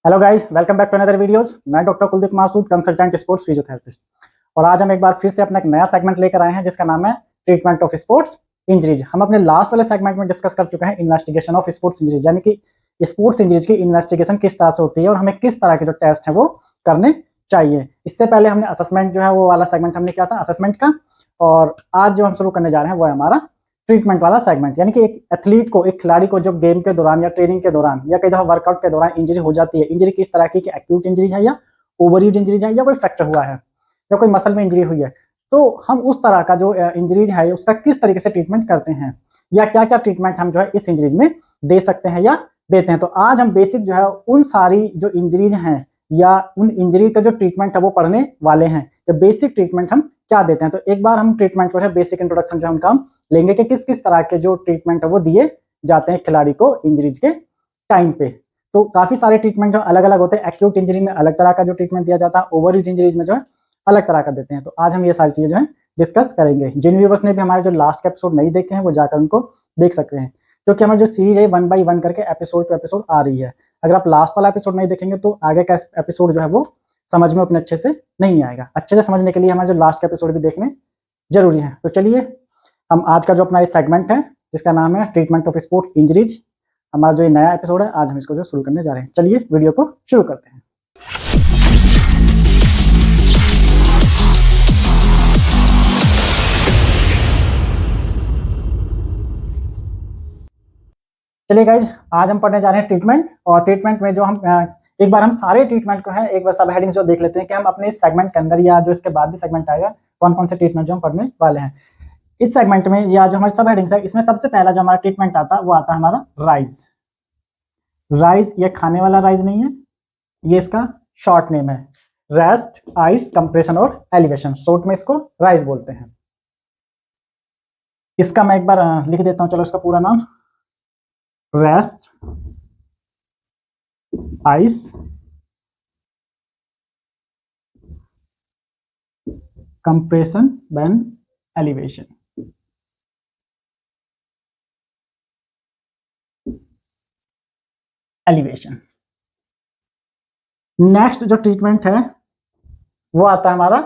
Hello guys, welcome back to another videos. मैं doctor Kuldeep Masood, consultant sports physiotherapist. और आज हम एक बार फिर से अपना एक नया सेगमेंट लेकर आए हैं जिसका नाम है ट्रीटमेंट ऑफ स्पोर्ट्स इंजरीज। हम अपने लास्ट वाले सेगमेंट में डिस्कस कर चुके हैं इन्वेस्टिगेशन ऑफ स्पोर्ट्स इंजरीज, यानी कि स्पोर्ट्स इंजरीज की इन्वेस्टिगेशन किस तरह से होती है और हमें किस तरह के जो टेस्ट है वो करने चाहिए। इससे पहले हमने असेसमेंट जो है वो वाला सेगमेंट हमने किया था असेसमेंट का, और आज जो हम शुरू करने जा रहे हैं वो है हमारा ट्रीटमेंट वाला सेगमेंट। यानी कि एक एथलीट को, एक खिलाड़ी को जब गेम के दौरान या ट्रेनिंग के दौरान या कई दफा वर्कआउट के दौरान इंजरी हो जाती है, इंजरी किस तरह की, एक्यूट इंजरी है या ओवरयूज इंजरी है या कोई फ्रैक्चर हुआ है या कोई मसल में इंजरी हुई है, तो हम उस तरह का जो इंजरीज है उसका किस तरीके से ट्रीटमेंट करते हैं या क्या क्या ट्रीटमेंट हम जो है इस इंजरीज में दे सकते हैं या देते हैं। तो आज हम बेसिक जो है उन सारी जो इंजरीज हैं या उन इंजरी का जो ट्रीटमेंट है वो पढ़ने वाले हैं कि बेसिक ट्रीटमेंट हम क्या देते हैं। तो एक बार हम ट्रीटमेंट को बेसिक इंट्रोडक्शन जो हम लेंगे कि किस किस तरह के जो ट्रीटमेंट है वो दिए जाते हैं खिलाड़ी को इंजरीज के टाइम पे। तो काफी सारे ट्रीटमेंट जो अलग अलग होते हैं। एक्यूट इंजरी में अलग तरह का जो ट्रीटमेंट दिया जाता है, ओवरयूज इंजरीज में जो है अलग तरह का देते हैं। तो आज हम ये सारी चीजें जो है डिस्कस करेंगे। जिन व्यूवर्स ने भी हमारे जो लास्ट के एपिसोड नहीं देखे हैं वो जाकर उनको देख सकते हैं, क्योंकि हमारी जो सीरीज है 1 बाय 1 करके एपिसोड टू एपिसोड आ रही है। अगर आप लास्ट वाला एपिसोड नहीं देखेंगे तो आगे का एपिसोड जो है वो समझ में उतने अच्छे से नहीं आएगा। अच्छे से समझने के लिए हमारे जो लास्ट के एपिसोड भी देखने जरूरी है। तो चलिए हम आज का जो अपना ये सेगमेंट है जिसका नाम है ट्रीटमेंट ऑफ स्पोर्ट्स इंजरीज, हमारा जो ये नया एपिसोड है आज हम इसको जो शुरू करने जा रहे हैं। चलिए वीडियो को शुरू करते हैं। चलिए गाइज, आज हम पढ़ने जा रहे हैं ट्रीटमेंट। और ट्रीटमेंट में जो हम एक बार हम सारे ट्रीटमेंट को है एक बार सब हेडिंग्स जो देख लेते हैं कि हम अपने इस सेगमेंट के अंदर या जो इसके बाद भी सेगमेंट आएगा कौन कौन से ट्रीटमेंट जो हम पढ़ने वाले हैं इस सेगमेंट में, या जो हमारी सब हेडिंग्स है इसमें सबसे पहला जो हमारा ट्रीटमेंट आता है वो आता है हमारा राइज। राइज ये खाने वाला राइज नहीं है, ये इसका शॉर्ट नेम है। रेस्ट, आइस, कंप्रेशन और एलिवेशन, शॉर्ट में इसको राइज बोलते हैं। इसका मैं एक बार लिख देता हूं, चलो इसका पूरा नाम। Rest, ice, compression, then elevation. Elevation. Next जो ट्रीटमेंट है वो आता है हमारा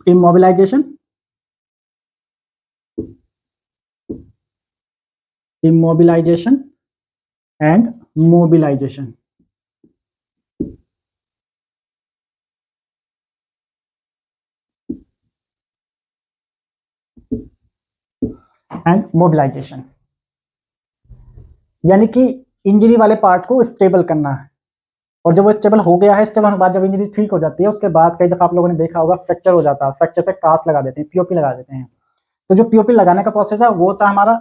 immobilization. Immobilization and mobilization. And mobilization यानी कि इंजरी वाले पार्ट को स्टेबल करना है, और जब वो स्टेबल हो गया है, स्टेबल होने के बाद जब इंजरी ठीक हो जाती है उसके बाद कई दफा आप लोगों ने देखा होगा फ्रैक्चर हो जाता है, फ्रैक्चर पे कास्ट लगा देते हैं, पीओपी लगा देते हैं। तो जो पीओपी लगाने का प्रोसेस है वो होता है हमारा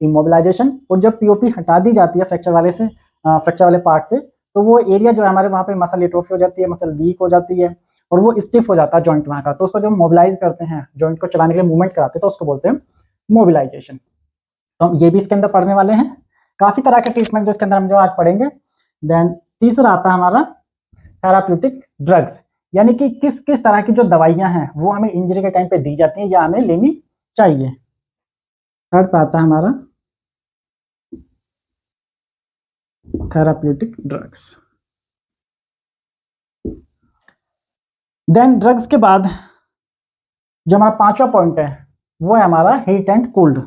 इमोबिलाइजेशन। और जब पीओपी हटा दी जाती है फ्रैक्चर वाले से, फ्रैक्चर वाले पार्ट से, तो वो एरिया जो है हमारे वहाँ पे मसल एट्रोफी हो जाती है, मसल वीक हो जाती है और वो स्टिफ हो जाता है जॉइंट वहाँ का। तो उसको जब मोबिलाइज करते हैं, जॉइंट को चलाने के लिए मूवमेंट कराते हैं, तो उसको बोलते हैं मोबिलाइजेशन। तो हम ये भी इसके अंदर पढ़ने वाले हैं। काफी तरह के ट्रीटमेंट जो इसके अंदर हम जो आज पढ़ेंगे। देन तीसरा आता है हमारा थेराप्यूटिक ड्रग्स, यानी कि किस किस तरह की जो दवाइयां हैं वो हमें इंजरी के टाइम पे दी जाती हैं या हमें लेनी चाहिए। थर्ड पे आता है हमारा थेराप्यूटिक ड्रग्स। देन ड्रग्स के बाद जो हमारा पांचवा पॉइंट है वो है हमारा हीट एंड कोल्ड।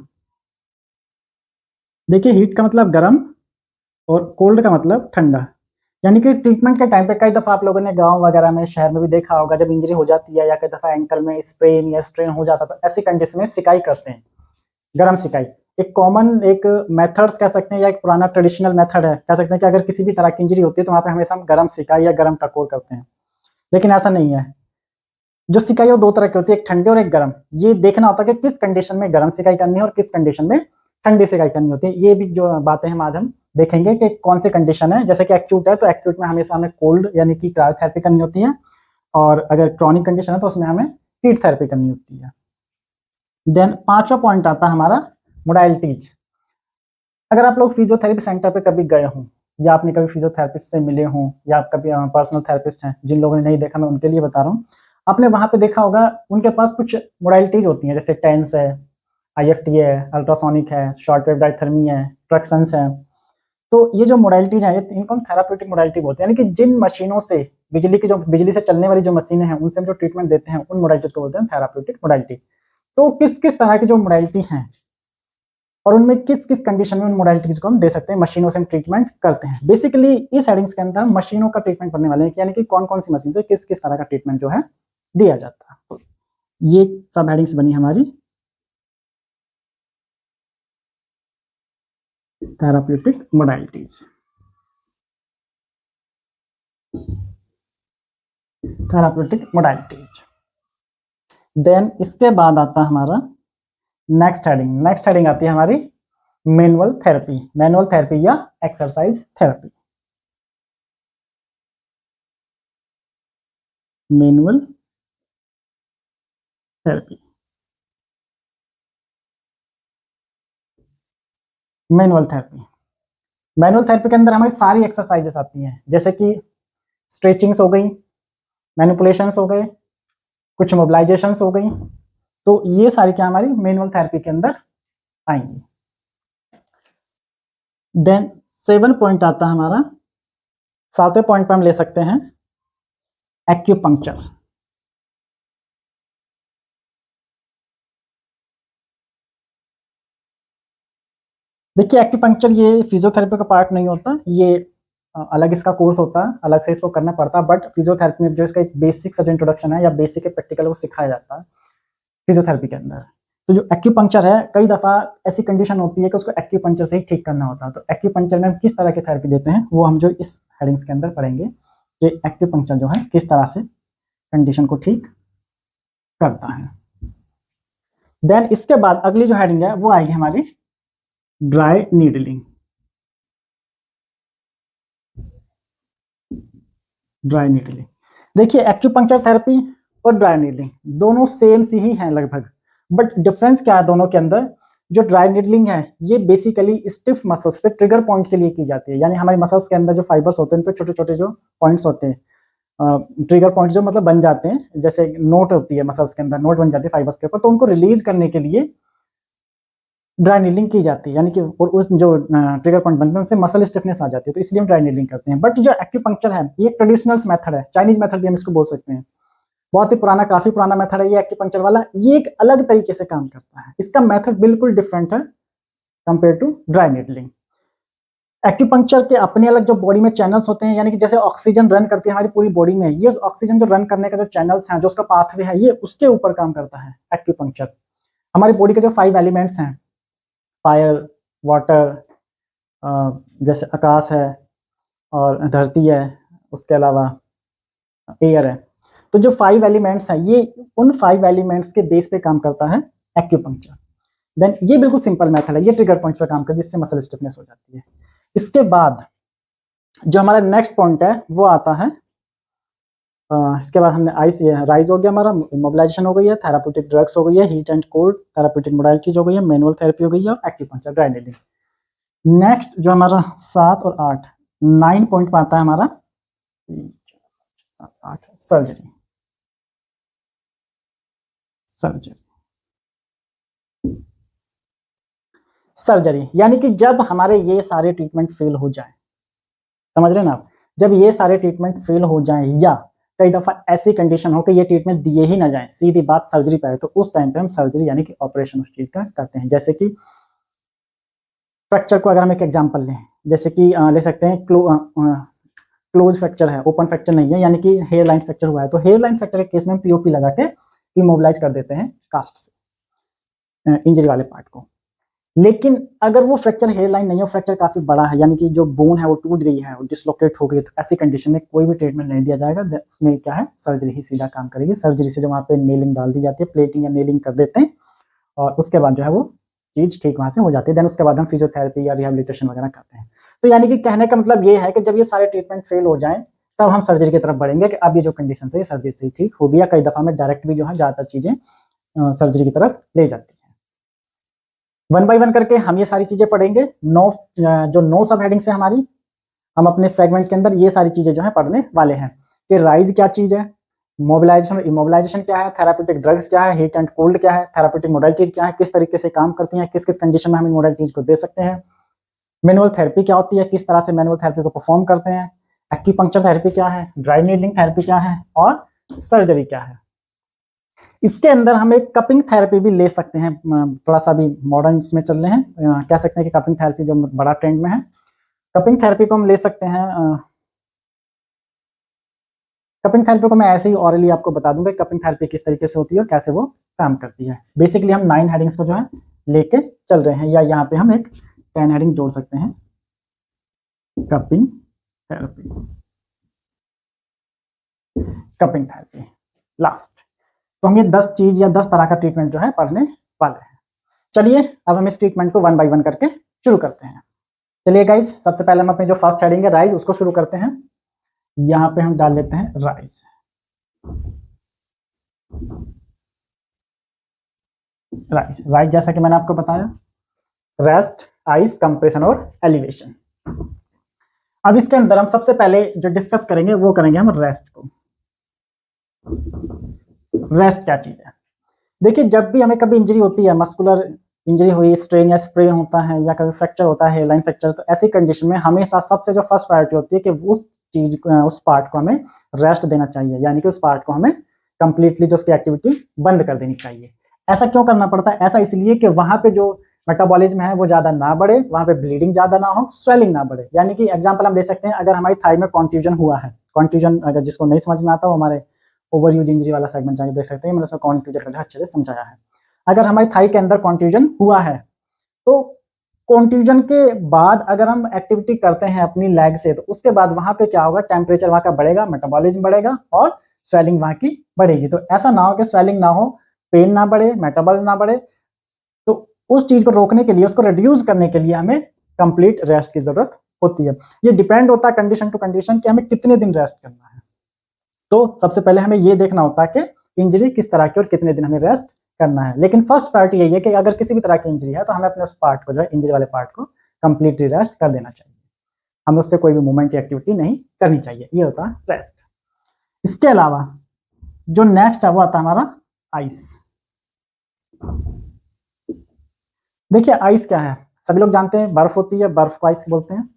देखिए, हीट का मतलब गर्म और कोल्ड का मतलब ठंडा। यानी कि ट्रीटमेंट के टाइम पे कई दफा आप लोगों ने गांव वगैरह में, शहर में भी देखा होगा, जब इंजरी हो जाती है या कई दफा एंकल में स्प्रेन या स्ट्रेन हो जाता है तो ऐसी कंडीशन में सिकाई करते हैं, गर्म सिकाई। एक कॉमन एक मेथड्स कह सकते हैं या एक पुराना ट्रेडिशनल मेथड है, कह सकते हैं कि अगर किसी भी तरह की इंजरी होती है तो वहाँ पे हमेशा हम गर्म सिकाई या गर्म टकोर करते हैं। लेकिन ऐसा नहीं है। जो सिकाई वो दो तरह की होती है, एक ठंडे और एक गर्म। ये देखना होता है कि किस कंडीशन में गर्म सिकाई करनी है और किस कंडीशन में ठंडी सिकाई करनी होती है। ये भी जो बातें हम आज हम देखेंगे कि कौन सी कंडीशन है। जैसे कि एक्यूट है तो एक्यूट में हमेशा हमें कोल्ड यानी कि क्रायोथेरेपी करनी होती है, और अगर क्रॉनिक कंडीशन है तो उसमें हमें हीट थेरेपी करनी होती है। देन पांचवा पॉइंट आता है हमारा मोडालिटीज। अगर आप लोग फिजियोथेरेपी सेंटर पे कभी गए हों या आपने कभी फिजियोथेरेपिस्ट से मिले हों या आप कभी पर्सनल थेरेपिस्ट हैं, जिन लोगों ने नहीं देखा मैं उनके लिए बता रहा हूँ, आपने वहां पे देखा होगा उनके पास कुछ मोडालिटीज होती हैं, जैसे टेंस है, आईएफटी है, अल्ट्रासोनिक है, शॉर्ट वेव डायथर्मी है, ट्रक्शंस है। तो ये जो मोडालिटीज हैं इनको हम थेराप्यूटिक मोडालिटी बोलते हैं, यानी कि जिन मशीनों से बिजली से चलने वाली जो मशीनें हैं उनसे हम जो ट्रीटमेंट देते हैं उन मोडालिटीज को बोलते हैं थेराप्यूटिक मोडालिटी। तो किस किस तरह की जो मोडालिटी हैं और उनमें किस किस कंडीशन में उन मोडालिटीज को हम दे सकते हैं, मशीनों से हम ट्रीटमेंट करते हैं। बेसिकली इस हेडिंग्स के अंदर हम मशीनों का ट्रीटमेंट करने वाले हैं, यानी कि कौन कौन सी मशीन से किस किस तरह का ट्रीटमेंट जो है दिया जाता है। तो ये सब हेडिंग्स बनी हमारी therapeutic modalities. Therapeutic modalities. Then इसके बाद आता है हमारा नेक्स्ट हेडिंग। नेक्स्ट हेडिंग आती है हमारी मैनुअल थेरेपी। मैनुअल थेरेपी या exercise therapy. Manual therapy. Manual therapy. Manual therapy के अंदर हमारी सारी एक्सरसाइजेस आती हैं, जैसे कि स्ट्रेचिंग्स हो गई, मैनिपुलेशंस हो गए, कुछ मोबिलाइजेशंस हो गई। तो ये सारी क्या हमारी मैनुअल थेरेपी के अंदर आएंगी। देन 7 पॉइंट आता है हमारा, 7वें पॉइंट पे हम ले सकते हैं एक्यूपंक्चर। देखिए एक्यूपंक्चर ये फिजियोथेरेपी का पार्ट नहीं होता, ये अलग इसका कोर्स होता है, अलग से इसको करना पड़ता है। बट फिजियोथेरेपी में जो इसका एक बेसिक सा इंट्रोडक्शन है या बेसिक प्रैक्टिकल वो सिखाया जाता है फिजियोथेरेपी के अंदर। तो जो एक्यूपंक्चर है, कई दफ़ा ऐसी कंडीशन होती है कि उसको एक्यूपंक्चर से ही ठीक करना होता है। तो एक्यूपंक्चर में हम किस तरह की थेरेपी देते हैं वो हम जो इस हेडिंग्स के अंदर पढ़ेंगे कि एक्यूपंक्चर जो है किस तरह से कंडीशन को ठीक करता है। देन इसके बाद अगली जो हेडिंग है वो आएगी हमारी ड्राई नीडलिंग। Dry needling. देखिए एक्यूपंक्चर थेरेपी और ड्राई नीडलिंग दोनों सेम सी ही हैं लगभग, बट डिफरेंस क्या है दोनों के अंदर। जो ड्राई नीडलिंग है ये बेसिकली स्टिफ मसल्स पे ट्रिगर पॉइंट के लिए की जाती है, यानी हमारी मसल्स के अंदर जो फाइबर्स होते हैं उन पे छोटे छोटे जो पॉइंट्स होते हैं, ट्रिगर पॉइंट जो मतलब बन जाते हैं, जैसे नोट होती है मसल्स के अंदर, नोट बन जाती है फाइबर्स के ऊपर, तो उनको रिलीज करने के लिए ड्राई नीडलिंग की जाती है, यानी कि और उस जो ट्रिगर पॉइंट बनते हैं उनसे मसल स्टिफनेस आ जाती है, तो इसलिए हम ड्राई नीडलिंग करते हैं। बट जो एक्यूपंक्चर है ये एक ट्रेडिशनल मेथड है, चाइनीज मेथड भी हम इसको बोल सकते हैं, बहुत ही पुराना, काफी पुराना मेथड है ये एक्यूपंक्चर वाला। ये एक अलग तरीके से काम करता है, इसका मेथड बिल्कुल डिफरेंट है compare to dry needling. Acupuncture के अपने अलग जो बॉडी में चैनल्स होते हैं, यानी कि जैसे ऑक्सीजन रन करती है हमारी पूरी बॉडी में, ये ऑक्सीजन जो रन करने का जो चैनल्स हैं, जो उसका पाथवे है, ये उसके ऊपर काम करता है एक्यूपंक्चर। हमारी बॉडी के जो 5 एलिमेंट्स हैं, फायर, वाटर, जैसे आकाश है और धरती है, उसके अलावा एयर है, तो जो 5 एलिमेंट्स हैं ये उन 5 एलिमेंट्स के बेस पे काम करता है एक्यूपंक्चर। देन ये बिल्कुल सिंपल मेथड है, ये ट्रिगर पॉइंट पे काम करता है जिससे मसल स्टिफनेस हो जाती है। इसके बाद जो हमारा नेक्स्ट पॉइंट है वो आता है, इसके बाद हमने राइज हो गया, हमारा मोबिलाइजेशन हो गई है, थेराप्यूटिक ड्रग्स हो गई है, heat and cold therapeutic modalities हो गई है, मैनुअल थेरेपी हो गई है और एक्यूपंक्चर, ड्राई नीडलिंग। नेक्स्ट जो हमारा 7 और 8 9 पॉइंट पे आता है हमारा 8 सर्जरी। सर्जरी सर्जरी यानी कि जब हमारे ये सारे ट्रीटमेंट फेल हो जाए, समझ रहे हैं ना आप, जब ये सारे ट्रीटमेंट फेल हो जाए या कई दफा ऐसी कंडीशन हो कि ये ट्रीटमेंट दिए ही ना जाए, सीधी बात सर्जरी पे है, तो उस टाइम पे हम सर्जरी यानी कि ऑपरेशन उस चीज का करते हैं। जैसे कि फ्रैक्चर को अगर हम एक एग्जांपल लें, जैसे कि ले सकते हैं क्लोज फ्रैक्चर है, ओपन फ्रैक्चर नहीं है, यानी कि हेयर लाइन फ्रैक्चर हुआ है, तो हेयर लाइन फ्रैक्चर के केस में हम पीओपी लगा के इमोबिलाइज कर देते हैं कास्ट से इंजरी वाले पार्ट को। लेकिन अगर वो फ्रैक्चर हेयर लाइन नहीं है, फ्रैक्चर काफी बड़ा है, यानी कि जो बोन है वो टूट गई है, डिसलोकेट हो गई, तो ऐसी कंडीशन में कोई भी ट्रीटमेंट नहीं दिया जाएगा, उसमें क्या है सर्जरी ही सीधा काम करेगी। सर्जरी से जो वहाँ पे नेलिंग डाल दी जाती है, प्लेटिंग या नेलिंग कर देते हैं और उसके बाद जो है वो चीज ठीक वहां से हो जाती है। देन उसके बाद हम फिजियोथेरेपी या रिहेबिलिटेशन वगैरह करते हैं। तो यानी कि कहने का मतलब ये है कि जब ये सारे ट्रीटमेंट फेल हो जाए तब हम सर्जरी की तरफ बढ़ेंगे कि अब ये जो कंडीशन है ये सर्जरी से ठीक होगी, या कई दफा में डायरेक्ट भी जो है ज्यादातर चीजें सर्जरी की तरफ ले जाती है। 1 बाय 1 करके हम ये सारी चीजें पढ़ेंगे। 9 सब हेडिंग्स है हमारी, हम अपने सेगमेंट के अंदर ये सारी चीजें जो है पढ़ने वाले हैं कि राइज क्या चीज है, मोबिलाइजेशन और इमोबिलाइजेशन क्या है, थेराप्यूटिक ड्रग्स क्या है, हीट एंड कोल्ड क्या है, थेराप्यूटिक मोडालिटीज क्या है, किस तरीके से काम करती हैं, किस किस कंडीशन में हम इन मोडालिटीज को दे सकते हैं, मैनुअल थेरेपी क्या होती है, किस तरह से मैनुअल थेरेपी को परफॉर्म करते हैं, एक्यूपंक्चर थेरेपी क्या है, ड्राई नीडलिंग थेरेपी क्या है और सर्जरी क्या है। इसके अंदर हम एक कपिंग थेरेपी भी ले सकते हैं, थोड़ा सा भी मॉडर्न इसमें चल रहे हैं, कह सकते हैं कि कपिंग थेरेपी जो बड़ा ट्रेंड में है, कपिंग थेरेपी को हम ले सकते हैं। कपिंग थेरेपी को मैं ऐसे ही ऑरली आपको बता दूंगा कपिंग थेरेपी किस तरीके से होती है और कैसे वो काम करती है। बेसिकली हम 9 हेडिंग्स को जो है लेके चल रहे हैं, या यहाँ पे हम एक 10 हेडिंग जोड़ सकते हैं, cupping therapy, cupping therapy last. तो हम ये 10 चीज या 10 तरह का ट्रीटमेंट जो है पढ़ने वाले हैं। चलिए अब हम इस ट्रीटमेंट को 1 बाय 1 करके शुरू करते हैं। चलिए गाइज, सबसे पहले हम अपनी जो फर्स्ट हेडिंग है राइज, उसको शुरू करते हैं। यहाँ पे हम डाल लेते हैं राइज। राइज राइज जैसा कि मैंने आपको बताया, रेस्ट, आइस, कंप्रेशन और एलिवेशन। अब इसके अंदर हम सबसे पहले जो डिस्कस करेंगे वो करेंगे हम रेस्ट को। रेस्ट क्या चीज है? देखिए, जब भी हमें कभी इंजरी होती है, मस्कुलर इंजरी हुई, स्ट्रेन या स्प्रेन होता है, या कभी फ्रैक्चर होता है, लाइन फ्रैक्चर, तो ऐसी कंडीशन में हमेशा सबसे जो फर्स्ट प्रायोरिटी होती है कि उस पार्ट को हमें रेस्ट देना चाहिए, यानी कि उस पार्ट को हमें कंप्लीटली जो उसकी एक्टिविटी बंद कर देनी चाहिए। ऐसा क्यों करना पड़ता है? ऐसा इसलिए कि वहां पे जो मेटाबॉलिज्म है वो ज्यादा ना बढ़े, वहां पे ब्लीडिंग ज्यादा ना हो, स्वेलिंग ना बढ़े। यानी कि एग्जांपल हम ले सकते हैं, अगर हमारी थाई में कॉन्ट्यूजन हुआ है, कॉन्ट्यूजन अगर जिसको नहीं समझ में आता हो, हमारे ओवर यूज इंजरी वाला सेगमेंट जाके देख सकते हैं, मैंने उसमें कॉन्ट्यूजन का अच्छे से समझाया है। अगर हमारी थाई के अंदर कॉन्ट्यूजन हुआ है, तो कॉन्ट्यूजन के बाद अगर हम एक्टिविटी करते हैं अपनी लेग से, तो उसके बाद वहां पे क्या होगा, टेम्परेचर वहां का बढ़ेगा, मेटाबॉलिज्म बढ़ेगा और स्वेलिंग वहां की बढ़ेगी। तो ऐसा ना हो कि स्वेलिंग ना हो, पेन ना बढ़े, मेटाबॉलिज्म ना बढ़े। तो उस चीज को रोकने के लिए, उसको रिड्यूस करने के लिए हमें कंप्लीट रेस्ट की जरूरत होती है। ये डिपेंड होता है कंडीशन टू कंडीशन कि हमें कितने दिन रेस्ट करना है। तो सबसे पहले हमें ये देखना होता है कि इंजरी किस तरह की और कितने दिन हमें रेस्ट करना है। लेकिन फर्स्ट प्रायोरिटी यही है कि अगर किसी भी तरह की इंजरी है तो हमें अपने उस पार्ट को, जो है इंजरी वाले पार्ट को, कंप्लीटली रेस्ट कर देना चाहिए। हमें उससे कोई भी मूवमेंट की एक्टिविटी नहीं करनी चाहिए। ये होता है रेस्ट। इसके अलावा जो नेक्स्ट है वो आता है हमारा आइस। देखिए, आइस क्या है? सभी लोग जानते हैं, बर्फ होती है, बर्फ को आइस बोलते हैं।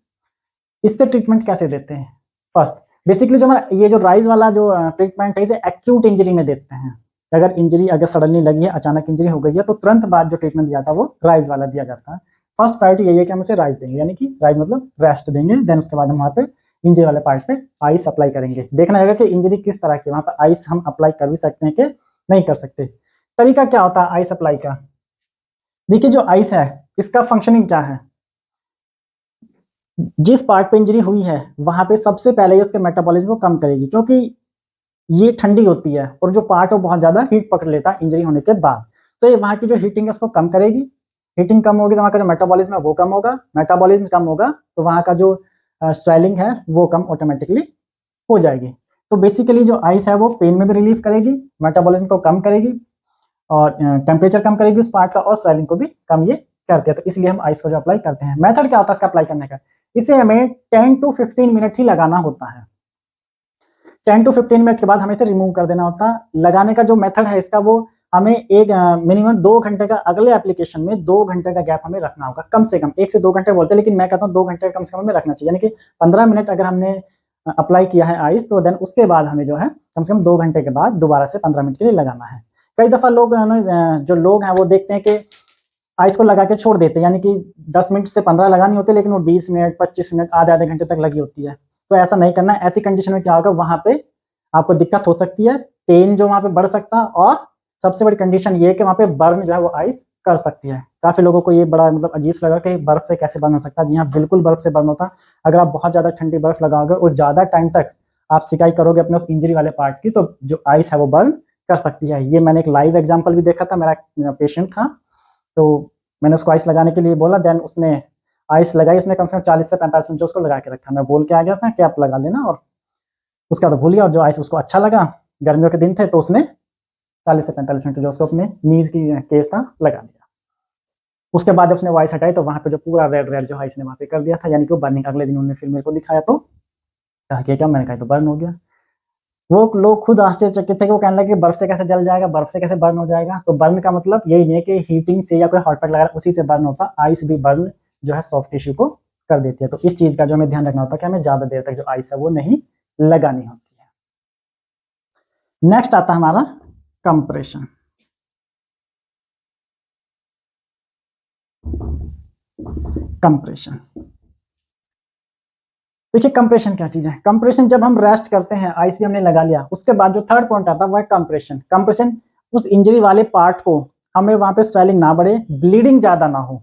इससे ट्रीटमेंट कैसे देते हैं? फर्स्ट बेसिकली जो हमारा ये जो राइज वाला जो ट्रीटमेंट है, इसे एक्यूट इंजरी में देते हैं। अगर इंजरी अगर सडनली लगी है, अचानक इंजरी हो गई है, तो तुरंत बाद जो ट्रीटमेंट दिया जाता है वो राइज वाला दिया जाता है। फर्स्ट प्रायोरिटी यही है कि हम उसे राइज देंगे, यानी कि राइज मतलब रेस्ट देंगे। देन उसके बाद हम वहाँ पे इंजरी वाले पार्ट पे आइस अप्लाई करेंगे। देखना होगा कि इंजरी किस तरह की, वहाँ पर आइस हम अप्लाई कर भी सकते हैं कि नहीं कर सकते। तरीका क्या होता है आइस अप्लाई का? देखिए, जो आइस है इसका फंक्शनिंग क्या है? जिस पार्ट पे इंजरी हुई है वहां पे सबसे पहले ही उसके मेटाबॉलिज्म को कम करेगी, क्योंकि ये ठंडी होती है और जो पार्ट है बहुत ज्यादा हीट पकड़ लेता है इंजरी होने के बाद। तो ये वहां की जो हीटिंग है उसको कम करेगी। हीटिंग कम होगी तो वहां का जो मेटाबॉलिज्म है वो कम होगा। मेटाबॉलिज्म कम होगा तो वहां का जो स्वेलिंग है वो कम ऑटोमेटिकली हो जाएगी। तो बेसिकली जो आइस है वो पेन में भी रिलीफ करेगी, मेटाबॉलिज्म को कम करेगी और टेम्परेचर कम करेगी उस पार्ट का, और स्वेलिंग को भी कम ये करते हैं। तो इसलिए हम आइस को जो अप्लाई करते हैं। मेथड क्या होता है इसका अप्लाई करने का? इसे हमें 10 to 15 मिनट ही लगाना होता है। 10 to 15 मिनट के बाद हमें इसे रिमूव कर देना होता है। लगाने का जो मेथड है इसका, वो हमें एक मिनिमम 2 घंटे का, अगले एप्लीकेशन में 2 घंटे का गैप हमें रखना होगा कम से कम। 1 से 2 घंटे बोलते हैं, लेकिन मैं कहता हूँ 2 घंटे कम से कम हमें रखना चाहिए। यानी कि 15 मिनट अगर हमने अप्लाई किया है आइस, तो देन उसके बाद हमें जो है कम से कम 2 घंटे के बाद दोबारा से 15 मिनट के लिए लगाना है। कई दफा लोग जो लोग हैं वो देखते हैं कि आइस को लगा के छोड़ देते हैं, यानी कि 10 मिनट से 15 लगानी होती है, लेकिन वो 20 मिनट 25 मिनट आधे आधे घंटे तक लगी होती है। तो ऐसा नहीं करना। ऐसी कंडीशन में क्या होगा, वहां पे आपको दिक्कत हो सकती है, पेन जो वहां पे बढ़ सकता है, और सबसे बड़ी कंडीशन ये है कि वहां पे बर्न जो है वो आइस कर सकती है। काफी लोगों को ये बड़ा मतलब अजीब लगा कि बर्फ से कैसे बर्न हो सकता है। जी हाँ, बिल्कुल बर्फ से बर्न होता है। अगर आप बहुत ज्यादा ठंडी बर्फ लगाओगे और ज्यादा टाइम तक आप सिकाई करोगे अपने उस इंजरी वाले पार्ट की, तो जो आइस है वो बर्न कर सकती है। ये मैंने एक लाइव एग्जाम्पल भी देखा था। मेरा पेशेंट था, तो मैंने उसको आइस लगाने के लिए बोला, देन उसने आइस लगाई। उसने कम से कम 40 से 45 मिनट जो उसको लगा के रखा। मैं बोल के आ गया था कि आप लगा लेना, और उसका तो भूल गया। और जो आइस उसको अच्छा लगा, गर्मियों के दिन थे, तो उसने 40 से 45 मिनट जो उसको अपने नीज की केस था लगा दिया। उसके बाद जब उसने वो आइस हटाई, तो वहां पे जो पूरा रेड रेड जो आइस ने वहां पे कर दिया था, यानी कि वो बर्निंग। अगले दिन उन्होंने फिर मेरे को दिखाया, तो कहा कि क्या? मैंने कहा तो बर्न हो गया। वो लोग खुद आश्चर्यचकित थे कि वो कहने लगे बर्फ से कैसे जल जाएगा, बर्फ से कैसे बर्न हो जाएगा। तो बर्न का मतलब यही नहीं है कि हीटिंग से या कोई हॉट पैक लगा उसी से बर्न होता। आइस भी बर्न जो है सॉफ्ट टिश्यू को कर देती है। तो इस चीज का जो हमें ध्यान रखना होता है कि हमें ज्यादा देर तक जो आइस है वो नहीं लगानी होती है। नेक्स्ट आता है हमारा कंप्रेशन। कंप्रेशन, देखिए कंप्रेशन क्या चीज है। कंप्रेशन जब हम रेस्ट करते हैं, आइस भी हमने लगा लिया, उसके बाद जो थर्ड पॉइंट आता है वो है कंप्रेशन। कंप्रेशन उस इंजरी वाले पार्ट को, हमें वहां पे स्वेलिंग ना बढ़े, ब्लीडिंग ज्यादा ना हो,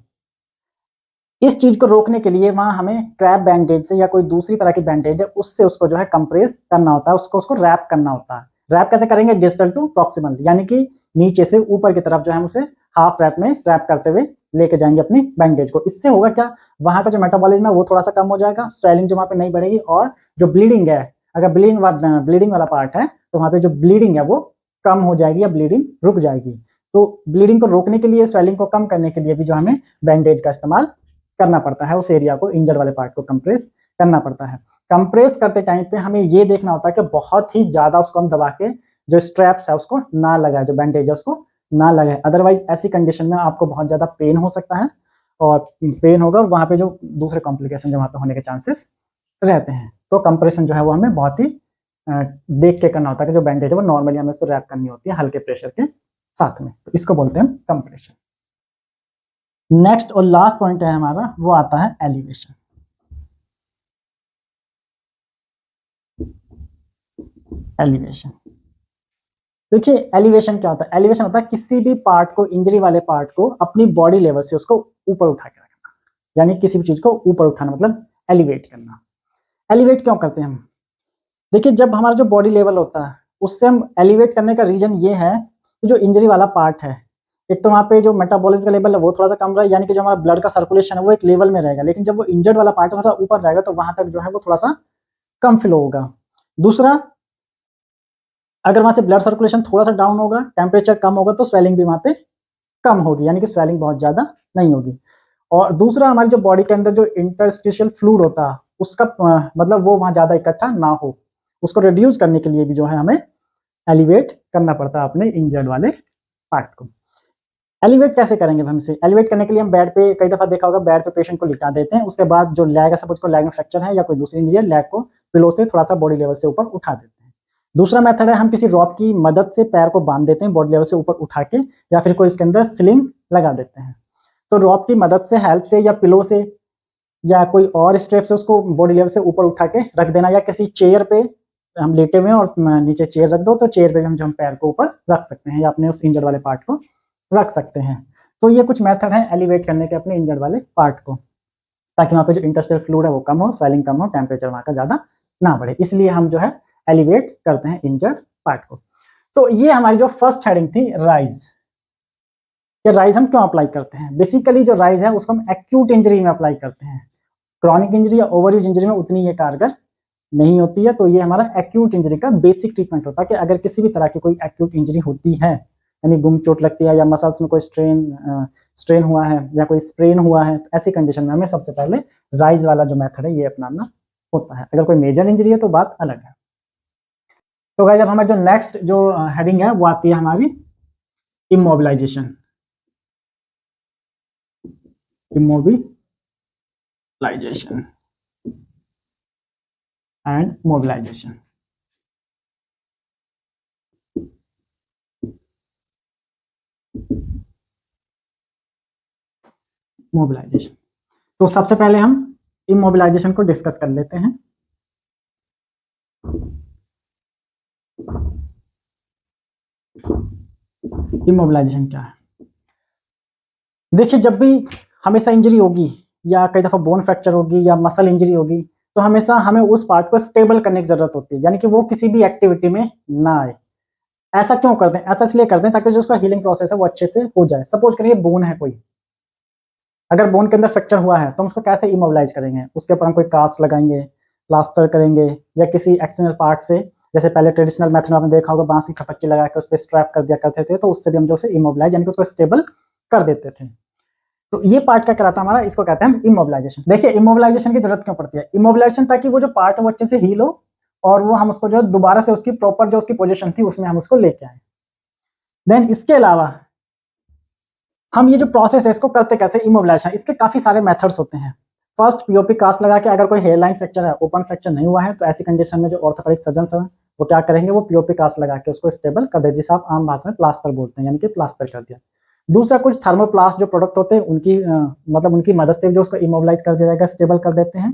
इस चीज को रोकने के लिए वहां हमें क्रैप बैंडेज से या कोई दूसरी तरह की बैंडेज है उससे उसको जो है कंप्रेस करना होता है, उसको रैप करना होता है। रैप कैसे करेंगे? डिस्टल टू प्रॉक्सिमल, यानी कि नीचे से ऊपर की तरफ जो है उसे हाफ रैप में रैप करते हुए लेके जाएंगे अपनी बैंडेज को। इससे होगा क्या, वहां का जो मेटाबॉलिज्म है वो थोड़ा सा कम हो जाएगा, स्वेलिंग जो वहां पे नहीं बढ़ेगी, और जो ब्लीडिंग है, अगर ब्लीडिंग वाला पार्ट है तो वहां पे जो ब्लीडिंग है वो कम हो जाएगी या ब्लीडिंग रुक जाएगी। तो ब्लीडिंग को रोकने के लिए, स्वेलिंग को कम करने के लिए भी जो हमें बैंडेज का इस्तेमाल करना पड़ता है, उस एरिया को, इंजर्ड वाले पार्ट को कंप्रेस करना पड़ता है। कंप्रेस करते टाइम पे हमें ये देखना होता है कि बहुत ही ज्यादा उसको हम दबा के जो स्ट्रैप्स है उसको ना लगाए, जो बैंडेज है उसको ना लगाए, अदरवाइज ऐसी कंडीशन में आपको बहुत ज्यादा पेन हो सकता है, और पेन होगा वहां पे जो दूसरे कॉम्प्लिकेशन जो वहां पे होने के चांसेस रहते हैं। तो कंप्रेशन जो है वो हमें बहुत ही देख के करना होता है कि जो बैंडेज है वो नॉर्मली हमें इसको रैप करनी होती है हल्के प्रेशर के साथ में, तो इसको बोलते हैं कंप्रेशन। नेक्स्ट और लास्ट पॉइंट है हमारा, वो आता है एलिवेशन। एलिवेशन, देखिए एलिवेशन क्या होता है? एलिवेशन होता है किसी भी पार्ट को, इंजरी वाले पार्ट को अपनी बॉडी लेवल से उसको ऊपर उठा के रखना, यानी किसी भी चीज को ऊपर उठाना मतलब एलिवेट करना। एलिवेट क्यों करते हैं हम? देखिए जब हमारा जो बॉडी लेवल होता है उससे हम एलिवेट करने का रीजन ये है कि जो इंजरी वाला पार्ट है, एक तो वहाँ पे जो मेटाबॉलिज्म का लेवल है वो थोड़ा सा कम रहा है, यानी कि जो हमारा ब्लड का सर्कुलेशन है वो एक लेवल में रहेगा, लेकिन जब वो इंजर्ड वाला पार्ट थोड़ा सा ऊपर रहेगा तो वहां तक जो है वो थोड़ा सा कम फ्लो होगा। दूसरा, अगर वहां से ब्लड सर्कुलेशन थोड़ा सा डाउन होगा, टेम्परेचर कम होगा, तो स्वेलिंग भी वहां पे कम होगी, यानी कि स्वेलिंग बहुत ज्यादा नहीं होगी। और दूसरा, हमारी जो बॉडी के अंदर जो इंटरस्टिशियल फ्लूइड होता है उसका मतलब वो वहां ज्यादा इकट्ठा ना हो, उसको रिड्यूस करने के लिए भी जो है हमें एलिवेट करना पड़ता है अपने इंजर्ड वाले पार्ट को। एलिवेट कैसे करेंगे हम इसे? एलिवेट करने के लिए हम बेड पे, कई दफा देखा होगा, बेड पे पेशेंट को लिटा देते हैं, उसके बाद जो लेग है, सपोज को लेग में फ्रैक्चर है या कोई दूसरी इंजरी है, लेग को पिलो से थोड़ा सा बॉडी लेवल से ऊपर उठा देते हैं। दूसरा मेथड है हम किसी रॉप की मदद से पैर को बांध देते हैं बॉडी लेवल से ऊपर उठा के, या फिर कोई इसके अंदर स्लिंग लगा देते हैं। तो रॉप की मदद से, हेल्प से, या पिलो से, या कोई और स्ट्रेप से उसको बॉडी लेवल से ऊपर उठा के रख देना, या किसी चेयर पे हम लेटे हुए हैं और नीचे चेयर रख दो तो चेयर पे हम जो हम पैर को ऊपर रख सकते हैं या अपने उस इंजर्ड वाले पार्ट को रख सकते हैं। तो ये कुछ मेथड है एलिवेट करने के अपने इंजर्ड वाले पार्ट को, ताकि वहाँ पे जो इंटरस्टिशियल फ्लूइड है वो कम हो, स्वेलिंग कम हो, टेम्परेचर वहाँ का ज़्यादा ना बढ़े, इसलिए हम जो है एलिवेट करते हैं इंजर्ड पार्ट को। तो ये हमारी जो फर्स्ट हेडिंग थी, राइज। ये राइज हम क्यों अप्लाई करते हैं? बेसिकली जो राइज है उसको हम एक्यूट इंजरी में अप्लाई करते हैं, क्रॉनिक इंजरी या ओवरयूज इंजरी में उतनी ये कारगर नहीं होती है। तो ये हमारा एक्यूट इंजरी का बेसिक ट्रीटमेंट होता है कि अगर किसी भी तरह की कोई एक्यूट इंजरी होती है, यानी गुम चोट लगती है या मसल्स में कोई स्ट्रेन हुआ है या कोई स्प्रेन हुआ है, ऐसी कंडीशन में हमें सबसे पहले राइज वाला जो मेथड है ये अपनाना होता है। अगर कोई मेजर इंजरी है तो बात अलग है। तो गाइस अब हमारे जो नेक्स्ट जो हेडिंग है वो आती है हमारी immobilization. Immobilization and mobilization. Mobilization, तो सबसे पहले हम इमोबिलाइजेशन को डिस्कस कर लेते हैं। इमोबिलाइजेशन क्या है? देखिए जब भी हमेशा इंजरी होगी या कई दफा बोन फ्रैक्चर होगी या मसल इंजरी होगी तो हमेशा हमें उस पार्ट को स्टेबल करने की जरूरत होती है, यानी कि वो किसी भी एक्टिविटी में ना आए। ऐसा क्यों करते हैं? ऐसा इसलिए करते हैं ताकि जो उसका हीलिंग प्रोसेस है वो अच्छे से हो जाए। सपोज करिए बोन है कोई, अगर बोन के अंदर फ्रैक्चर हुआ है तो हम उसको कैसे इमोबिलाइज करेंगे? उसके ऊपर हम कोई कास्ट लगाएंगे, प्लास्टर करेंगे, या किसी एक्सटर्नल पार्ट से, जैसे पहले ट्रेडिशनल मेथड में आपने देखा होगा बांस की खपच्ची लगा के उस पर स्ट्रैप कर दिया करते थे, तो उससे भी हम जो उसे इमोबिलाइज यानी कि उसको स्टेबल कर देते थे। तो ये पार्ट क्या कराता है हमारा, इसको कहते हैं हम इमोबिलाइजेशन। देखिए इमोबिलाइजेशन की जरूरत क्यों पड़ती है? इमोबिलाइजेशन ताकि वो जो पार्ट है वो अच्छे से हील हो और वो हम उसको जो दोबारा से उसकी प्रॉपर जो उसकी पोजीशन थी उसमें हम उसको लेके आए। देन इसके अलावा हम ये जो प्रोसेस है इसको करते कैसे, इमोबिलाइजेशन, इसके काफी सारे मेथड्स होते हैं। फर्स्ट पीओपी कास्ट लगा के अगर कोई हेयरलाइन फ्रैक्चर है, ओपन फ्रैक्चर नहीं हुआ है, तो ऐसी कंडीशन में जो ऑर्थोपेडिक सर्जन है वो क्या करेंगे, वो पीओपी कास्ट लगा के उसको स्टेबल कर दे, जिसे आप आम भाषा में प्लास्टर बोलते हैं, यानी कि प्लास्टर कर दिया। दूसरा, कुछ थर्मोप्लास्ट जो प्रोडक्ट होते हैं उनकी मतलब उनकी मदद से जो उसको इमोबिलाइज कर दिया जाएगा, स्टेबल कर देते हैं।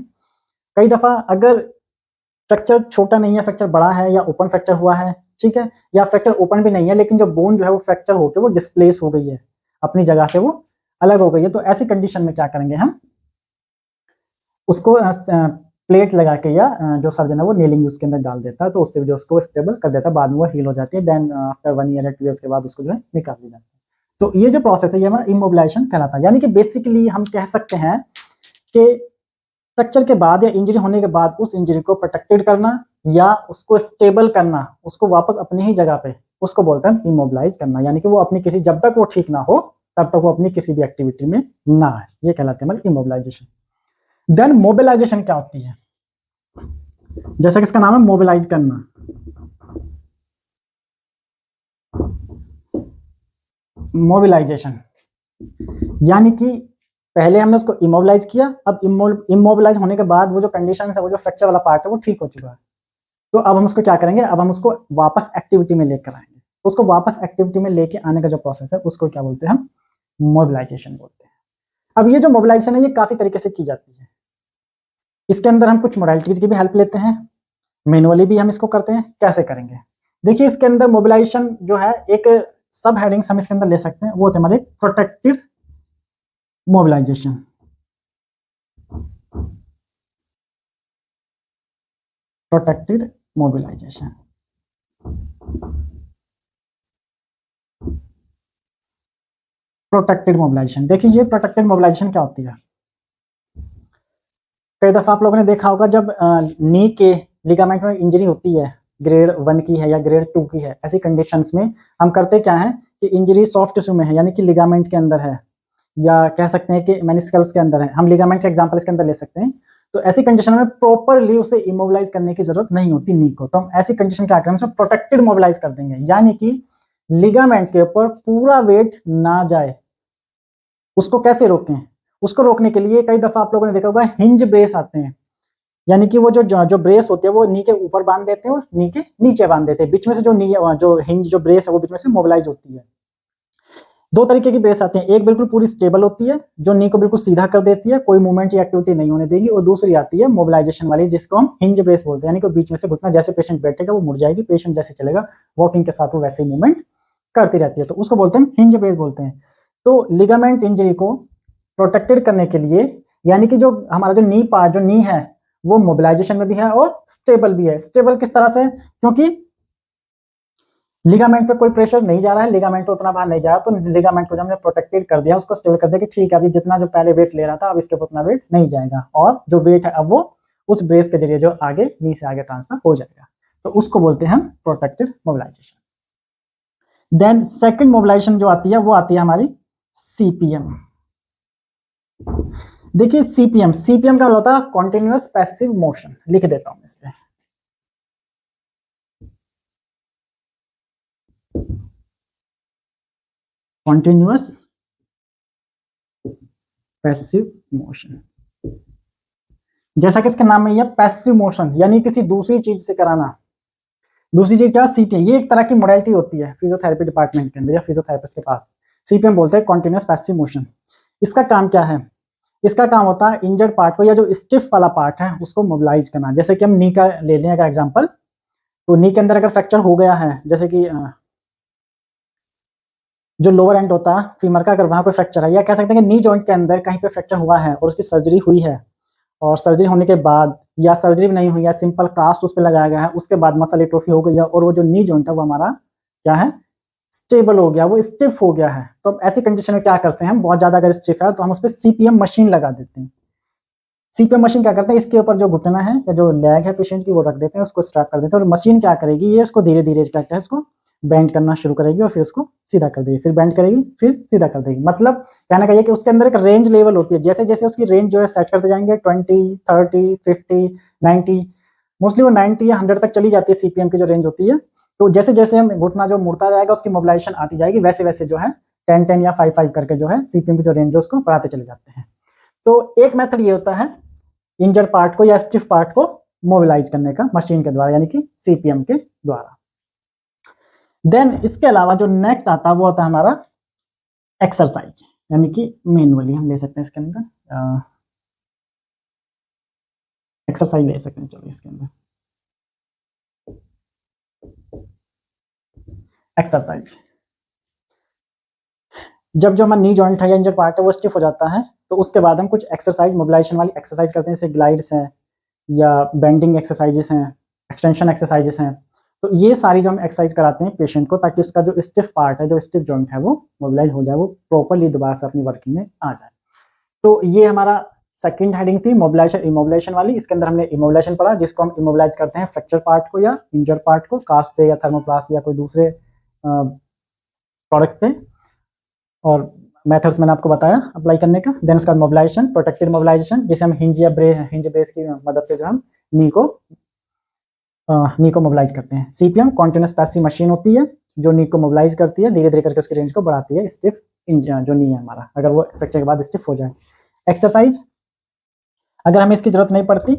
कई दफा अगर फ्रैक्चर छोटा नहीं है, फ्रैक्चर बड़ा है या ओपन फ्रैक्चर हुआ है, ठीक है, या फ्रैक्चर ओपन भी नहीं है लेकिन जो बोन जो है वो फ्रैक्चर होकर वो डिस्प्लेस हो गई है, अपनी जगह से वो अलग हो गई है, तो ऐसी कंडीशन में क्या करेंगे हम, उसको प्लेट लगा के या जो सर्जन है वो नेलिंग उसके अंदर डाल देता है, तो उससे जो उसको स्टेबल कर देता है, बाद में वो हील हो जाती है। देन आफ्टर 1 ईयर या 2 ईयर्स के बाद उसको जो है निकाल दिया जाता है। तो ये जो प्रोसेस है ये हमारा इमोबिलाइजेशन कहलाता है। यानी कि बेसिकली हम कह सकते हैं कि फ्रैक्चर के बाद या इंजरी होने के बाद उस इंजरी को प्रोटेक्टेड करना या उसको स्टेबल करना, उसको वापस अपनी ही जगह पे, उसको बोलते हैं इमोबिलाइज करना। यानी कि वो अपनी किसी, जब तक वो ठीक ना हो तब तक वो अपनी किसी भी एक्टिविटी में ना आए, ये कहलाते हैं हमारे इमोबिलाइजेशन। देन मोबिलाइजेशन क्या होती है, जैसा कि इसका नाम है मोबिलाइज करना। मोबिलाइजेशन यानी कि पहले हमने उसको इमोबिलाइज किया, अब इमोबिलाइज होने के बाद वो जो कंडीशन है, वो जो फ्रैक्चर वाला पार्ट है वो ठीक हो चुका है, तो अब हम उसको क्या करेंगे, अब हम उसको वापस एक्टिविटी में लेकर आएंगे। तो उसको वापस एक्टिविटी में लेके आने का जो प्रोसेस है उसको क्या बोलते हैं, हम मोबिलाइजेशन बोलते हैं। अब ये जो मोबिलाइजेशन है ये काफी तरीके से की जाती है। इसके अंदर हम कुछ मोडालिटीज की भी हेल्प लेते हैं, मैनुअली भी हम इसको करते हैं। कैसे करेंगे, देखिए इसके अंदर मोबिलाइजेशन जो है एक सब हेडिंग्स हम इसके अंदर ले सकते हैं, वो होते हैं हमारे protective mobilization. Protected mobilization, protected mobilization. देखिए ये प्रोटेक्टेड मोबिलाइजेशन क्या होती है, कई दफा आप लोगों ने देखा होगा जब नी के लिगामेंट में इंजरी होती है, ग्रेड 1 की है या ग्रेड 2 की है, ऐसी कंडीशंस में हम करते क्या है कि इंजरी सॉफ्ट टिश्यू में है, यानी कि लिगामेंट के अंदर है, या कह सकते हैं कि मेनिस्कल्स के अंदर है, हम लिगामेंट का एग्जांपल इसके अंदर ले सकते हैं। तो ऐसी कंडीशन में प्रॉपरली उसे इमोबिलाइज करने की जरूरत नहीं होती नी को, तो हम ऐसी कंडीशन क्या करेंगे, प्रोटेक्टेड मोबिलाइज कर देंगे, यानी कि लिगामेंट के ऊपर पूरा वेट ना जाए। उसको कैसे रोकें, उसको रोकने के लिए कई दफा आप लोगों ने देखा होगा हिंज ब्रेस आते हैं, यानी कि वो जो ब्रेस होती है वो नी के ऊपर बांध देते हैं और नी के नीचे बांध देते हैं, बीच में से जो हिंज जो ब्रेस है वो बीच में से मोबिलाइज होती है। दो तरीके की ब्रेस आती है, एक बिल्कुल पूरी स्टेबल होती है जो नी को बिल्कुल सीधा कर देती है, कोई मूवमेंट या एक्टिविटी नहीं होने देगी, और दूसरी आती है मोबिलाइजेशन वाली जिसको हम हिंज ब्रेस बोलते हैं, यानी कि बीच में से घुटना, जैसे पेशेंट बैठेगा वो मुड़ जाएगी, पेशेंट जैसे चलेगा वॉकिंग के साथ वो वैसे ही मूवमेंट करती रहती है, तो उसको बोलते हैं हिंज ब्रेस बोलते हैं। तो लिगामेंट इंजरी को प्रोटेक्टेड करने के लिए, यानी कि जो हमारा जो नी पार्ट, जो नी है वो मोबिलाइजेशन में भी है और स्टेबल भी है। स्टेबल किस तरह से, क्योंकि लिगामेंट पे कोई प्रेशर नहीं जा रहा है, लिगामेंट पे उतना बाहर नहीं जा रहा, तो लिगामेंट को जब हमने प्रोटेक्टेड कर दिया, उसको स्टेबल कर दिया कि ठीक है अभी जितना जो पहले वेट ले रहा था अब इसके ऊपर उतना वेट नहीं जाएगा, और जो वेट है अब वो उस ब्रेस के जरिए जो आगे नी से आगे ट्रांसफर हो जाएगा, तो उसको बोलते हैं हम protected mobilization. Then second mobilization जो आती है वो आती है हमारी सीपीएम। देखिए सीपीएम का होता है कॉन्टिन्यूअस पैसिव मोशन, लिख देता हूं इस पे, कॉन्टिन्यूअस पैसिव मोशन। जैसा कि इसके नाम में यह पैसिव मोशन, यानी किसी दूसरी चीज से कराना। दूसरी चीज क्या, सीपीएम, ये एक तरह की मोडालिटी होती है फिजियोथेरेपी डिपार्टमेंट के अंदर या फिजियोथेरेपिस्ट के पास। सीपीएम बोलते हैं कॉन्टिन्यूअस पैसिव मोशन। इसका काम क्या है, इसका काम होता है इंजर्ड पार्ट को या जो स्टिफ वाला पार्ट है उसको मोबिलाइज करना। जैसे कि हम नी का ले लें अगर एग्जांपल, तो नी के अंदर अगर फ्रैक्चर हो गया है, जैसे कि जो लोअर एंड होता है फीमर का, अगर वहां कोई फ्रैक्चर है, या कह सकते हैं कि नी जॉइंट के अंदर कहीं पे फ्रैक्चर हुआ है और उसकी सर्जरी हुई है, और सर्जरी होने के बाद या सर्जरी भी नहीं हुई है, सिंपल कास्ट उस पर लगाया गया है, उसके बाद मसल एट्रोफी हो गई है और वो जो नी जॉइंट है वो हमारा क्या है, स्टेबल हो गया, वो स्टिफ हो गया है। तो ऐसी कंडीशन में क्या करते हैं हम, बहुत ज्यादा अगर स्टिफ है तो हम उस पर सीपीएम मशीन लगा देते हैं। सीपीएम मशीन क्या करते हैं, इसके ऊपर जो घुटना है या जो लेग है पेशेंट की वो रख देते हैं, उसको स्ट्रैप कर देते हैं, और मशीन क्या करेगी, ये उसको धीरे धीरे क्या है इसको बेंड करना शुरू करेगी और फिर उसको सीधा कर देगी, फिर बेंड करेगी, फिर सीधा कर देगी। मतलब कहना का ये कि उसके अंदर एक रेंज लेवल होती है, जैसे जैसे उसकी रेंज जो है सेट करते जाएंगे 20, 30, 50, 90, मोस्टली वो 90 या 100 तक चली जाती है सीपीएम की जो रेंज होती है। तो जैसे जैसे हम घुटना जो मुड़ता जाएगा उसकी मोबिलाइजेशन आती जाएगी, वैसे वैसे जो है 10, 10 या 5, 5 करके जो है सीपीएम की जो रेंज है उसको बढ़ाते चले जाते हैं। तो एक मेथड ये होता है इंजर्ड पार्ट को या स्टिफ पार्ट को मोबिलाइज करने का मशीन के द्वारा, यानी कि सीपीएम के द्वारा। देन इसके अलावा जो नेक्स्ट आता है वो होता है हमारा एक्सरसाइज, यानी कि मैनुअली हम ले सकते हैं इसके अंदर एक्सरसाइज ले सकते हैं। चलिए इसके अंदर एक्सरसाइज, जब जो हमारा नी जॉइंट है या इंजर पार्ट है वो स्टिफ हो जाता है, तो उसके बाद हम कुछ एक्सरसाइज मोबिलाइजेशन वाली एक्सरसाइज करते हैं, जैसे ग्लाइड्स हैं या बेंडिंग एक्सरसाइजेस हैं, एक्सटेंशन एक्सरसाइजेस हैं। तो ये सारी जो हम एक्सरसाइज कराते हैं पेशेंट को, ताकि उसका जो स्टिफ पार्ट है, जो स्टिफ जॉइंट है, वो मोबिलाइज हो जाए, वो प्रॉपरली दोबारा से अपनी वर्किंग में आ जाए। तो ये हमारा सेकंड हेडिंग थी मोबिलाइजेशन इमोबिलाइजेशन वाली। इसके अंदर हमने इमोबिलाइजेशन पढ़ा, जिसको हम इमोबिलाइज करते हैं फ्रैक्चर पार्ट को या इंजर पार्ट को कास्ट से या थर्मोप्लास्ट या कोई दूसरे प्रोडक्ट से, और मेथड्स मैंने आपको बताया अप्लाई करने का। देन उसका मोबिलाइजेशन, प्रोटेक्टेड मोबिलाइजेशन, जिसे हम हिंज या हिंज ब्रेस की मदद से जो हम नी को मोबिलाइज करते हैं। सीपीएम कॉन्टिन्यूस पैसिव मशीन होती है जो नी को मोबिलाइज करती है, धीरे धीरे करके उसकी रेंज को बढ़ाती है स्टिफ जो नी है हमारा, अगर वो फ्रैक्चर के बाद स्टिफ हो जाए। एक्सरसाइज, अगर हमें इसकी जरूरत नहीं पड़ती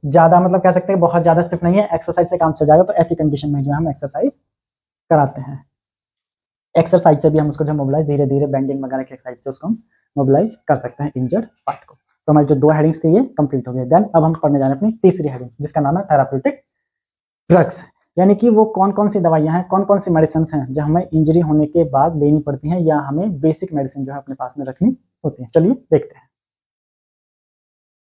ज़्यादा, मतलब कह सकते हैं बहुत ज़्यादा स्टिफ नहीं है, एक्सरसाइज से काम चल जाएगा, तो ऐसी कंडीशन में जो हम एक्सरसाइज कराते हैं। एक्सरसाइज से भी हम उसको जो मोबिलाइज धीरे धीरे बेंडिंग वगैरह की एक्सरसाइज से उसको हम मोबिलाइज कर सकते हैं इंजर्ड पार्ट को। तो हमारी जो 2 हेडिंग्स थी ये कंप्लीट हो गई। देन अब हम पढ़ने जा रहे हैं अपनी तीसरी हेडिंग, जिसका नाम है थेराप्यूटिक ड्रग्स, यानी कि वो कौन कौन सी दवाइयाँ हैं, कौन कौन सी मेडिसिन हैं जो हमें इंजरी होने के बाद लेनी पड़ती हैं या हमें बेसिक मेडिसिन जो है अपने पास में रखनी होती है। चलिए देखते हैं।